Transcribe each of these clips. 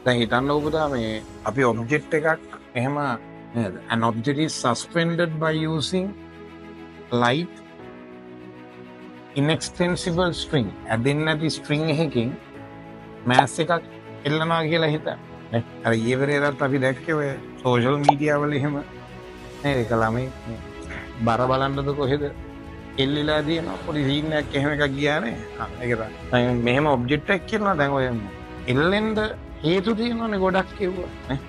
දැන් හිතන්න ඔබලා මේ අපි ඔබ්ජෙක්ට් එකක් එහෙම නේද? An object is suspended by using light inextensible string. ඇදෙන්නේ නැති string එකකින් mass එකක් එල්ලනවා කියලා හිතන්න. නේ? අර ඊවරේදත් අපි දැක්කේ ඔය social media වල එහෙම නේද? ඒක ළමයි බර බලන්නද කොහෙද එල්ලිලා තියෙනවා පොඩි සීන් එකක් එහෙම එකක් ගියා නේ. ඒක තමයි. මෙහෙම ඔබ්ජෙක්ට් එකක් කියනවා දැන් ඔය එල්ලෙන්න හේතු තියෙනවානේ ගොඩක් කිව්වා නේ.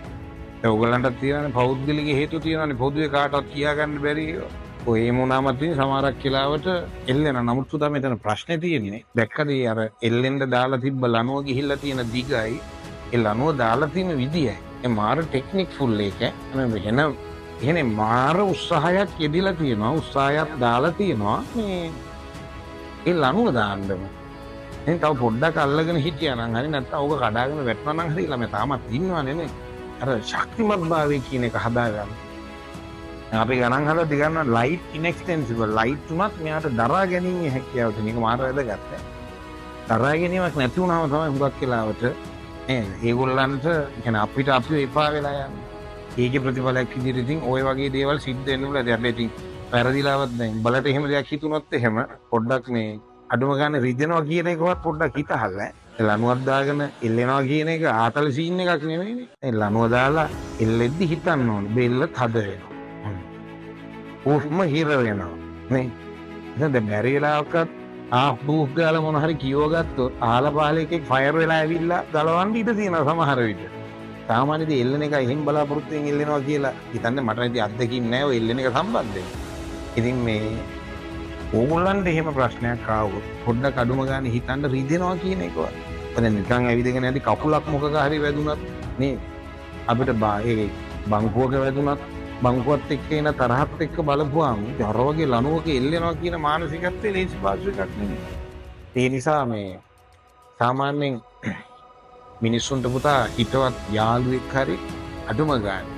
ඒ ඔයගලන්ට තියෙනනේ පෞද්ගලික හේතු තියෙනවානේ පොදුවේ කාටවත් කියා ගන්න බැරි ඒවා. ඔය එහෙම වුණාම තියෙන සමහරක් කියලාවට එල්ලෙන නමුත් සුදා මෙතන ප්‍රශ්නේ තියෙන්නේ දැක්කද අර එල්ලෙන්න දාලා තිබ්බ ලනුව ගිහිල්ලා තියෙන දිගයි ඒ ලනුව දාලා තියෙන විදියයි ඒ මාර ටෙක්නික් ෆුල් එක එහෙනම් මාර උත්සාහයක් යෙදিলা තියෙනවා උත්සාහයක් දාලා තියෙනවා මේ ඒ ලනුව දාන්නම එහෙනම් තව පොඩ්ඩක් අල්ලගෙන හිටියා නම් හරි නැත්නම් ඕක කඩාගෙන වැටෙනවා නම් හරි ළමයා තාමත් ඉන්නවනේ නේ අර ශක්තිමත් භාවය කියන එක හදාගන්න අපි ගණන් හදලා දිගන්න ලයිට් ඉන්එක්ස්ටෙන්සිබල් ලයිට් තුනක් මෙයාට දරා ගැනීමේ හැකියාව තියෙන එක මාර වැදගත්. දරා ගැනීමක් නැති වුණාම තමයි හුඟක් වෙලාවට නේද? ඒගොල්ලන්ට කියන්නේ අපිට අපිව එපා වෙලා යන්නේ. ඒකේ ප්‍රතිඵලයක් විදිහට ඉතින් ওই වගේ දේවල් සිද්ධ වෙන්න උලා දැන් ඉතින් වැරදිලාවත් දැන් බලට එහෙම දෙයක් හිතුනොත් එහෙම පොඩ්ඩක් මේ අඩුම ගන්න රිදෙනවා කියන එකවත් පොඩ්ඩක් හිතහල්ලා. ඒ ලණුවක් දාගෙන එල්ලෙනවා කියන එක ආතල සීන් එකක් නෙමෙයිනේ. ඒ ලණුව දාලා එල්ලෙද්දි හිතන්න ඕනේ බෙල්ල තද වෙනවා. ඕෆ්ම හිර වෙනවා නේ දැන් බැරි වෙලාවකත් බූෆ් ගාලා මොන හරි කියව ගත්තොත් ආලා පාලේ එකෙක් ෆයර් වෙලා ඇවිල්ලා ගලවන්න ඉඩ තියෙනවා සමහර විට සාමාන්‍යයෙන් එල්ලෙන එක එහෙන් බලාපොරොත්තුෙන් එල්ලෙනවා කියලා හිතන්නේ මට ඉතින් අත්දැකීම් නැහැ ඔය එල්ලෙන එක සම්බන්ධයෙන් ඉතින් මේ ඕගොල්ලන්ට එහෙම ප්‍රශ්නයක් ආවොත් පොඩ්ඩක් අඩුම ගන්න හිතන්න රිදෙනවා කියන එකවත් දැන් නිකන් ඇවිදගෙන යද්දි කකුලක් මොකක හරි වැදුනත් නේ අපිට ඒ බංකුවක වැදුනත් බංකුවත් එක්ක එන තරහත් එක්ක බලපුවාම අර වගේ ලණුවක එල්ලෙනවා කියන මානසිකත්වයේ ලේසි පාසු එකක් නෙමෙයි. ඒ නිසා මේ සාමාන්‍යයෙන් මිනිස්සුන්ට පුතා හිතවත් යාළුවෙක් හරි අඩුම ගන්න.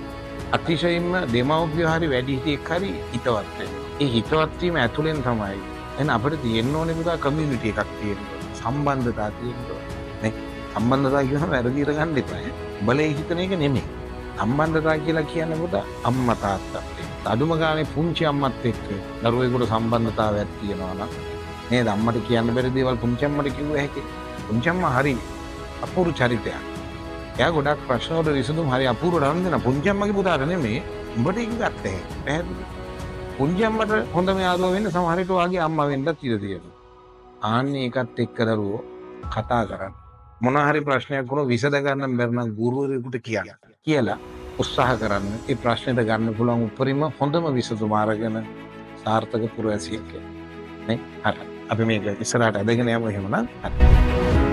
අතිශයින්ම දෙමව්පියෝ හරි වැඩිහිටියෙක් හරි හිතවත් වෙන්න. ඒ හිතවත් වීම ඇතුලෙන් තමයි එහෙනම් අපිට තියෙන්න ඕනේ පුතා කමියුනිටි එකක් තියෙනවා. සම්බන්ධතා තියෙනවා. නේ සම්බන්ධතා කියනවා වැරදිට ගන්න එපා. බලේ හිතන එක නෙමෙයි. සම්බන්ධතා කියලා කියන්නේ පුතා අම්මා තාත්තා අඩුම ගානේ පුංචි අම්මත් එක්ක දරුවෙකුට සම්බන්ධතාවයක් තියෙනවා නම් නේද අම්මට කියන්න බැරි දේවල් පුංචි අම්මට කිව්ව හැකි පුංචි අම්මා හරි අපූර්ව චරිතයක් එයා ගොඩක් ප්‍රශ්න වලට විසඳුම් හරි අපූර්වට අරන් දෙන පුංචි අම්මගේ පුතාට නෙමෙයි උඹට ඒක ගත්තේ පැහැදිලි පුංචි අම්මට හොඳම යාළුවා වෙන්න සමහර විට වාගේ අම්මා වෙන්නත් ඉඩ තියෙනවා ආන්නේ ඒකත් එක්ක දරුවෝ කතා කරන්නේ මොන හරි ප්‍රශ්නයක් වුණොත් විසඳ ගන්න බැරි නම් ගුරුවරයෙකුට කියලා උත්සාහ කරන්න ඒ ප්‍රශ්නෙට ගන්න පුළුවන් උපරිම හොඳම විසඳුම අරගෙන සාර්ථක පුරවැසියෙක් නේ හරි අපි මේක ඉස්සරහට අදගෙන යමු එහෙමනම් හරි